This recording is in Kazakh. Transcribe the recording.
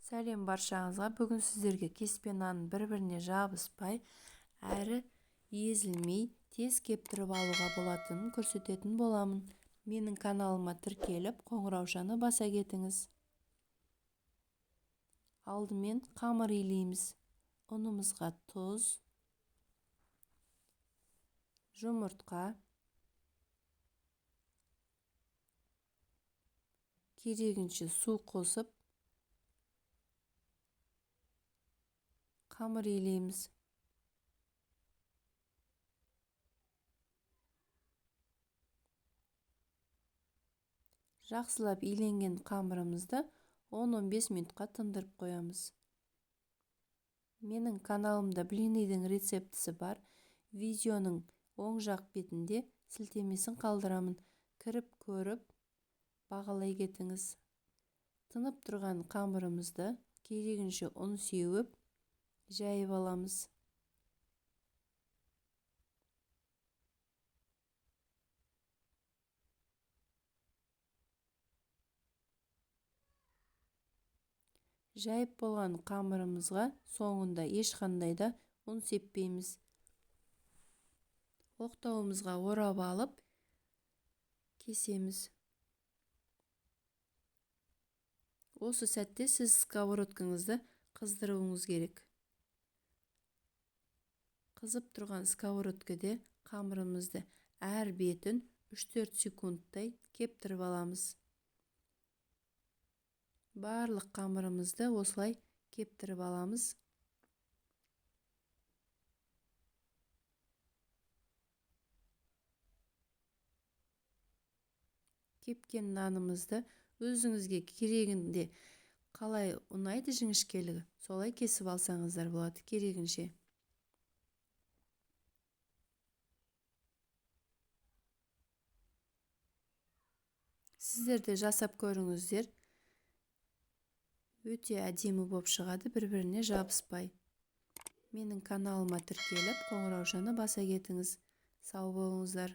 Сәлем баршаңызға. Бүгін сіздерге кеспе нанның бір-біріне жабыспай әрі езілмей тез кептіріп алуға болатынын көрсететін боламын. Менің каналыма тіркеліп, қоңыраушаны баса кетіңіз. Алдымен қамыр илейміз. Ұнымызға тұз, жұмыртқа, керегінше су қосып қамыр илейміз. Жақсылап иленген қамырымызды 10-15 минутқа тындырып қоямыз. Менің каналымда блиннің рецептісі бар. Видеоның оң жақ бетінде сілтемесін қалдырамын. Кіріп көріп, бағалай кетіңіз. Тынып тұрған қамырымызды керегінше ұн сеуіп, жайып аламыз. Жайып болған қамырымызға соңында ешқандай да ұн сеппейміз. Оқтауымызға орап алып, кесеміз. Осы сәтте сіз сковородкаңызды қыздыруыңыз керек. Қызып тұрған сковородкада қамырымызды әр бетін 3-4 секундтай кептіріп аламыз. Барлық қамырымызды осылай кептіріп аламыз. Кепкен нанымызды өзіңізге керегінде қалай ұнайды жіңішкелігі, солай кесіп алсаңыздар болады, керегінше. Сіздер де жасап көріңіздер. Өте әдемі болып шығады, бір-біріне жабыспай. Менің каналыма тіркеліп, қоңыраушаны баса кетіңіз. Сау болыңыздар.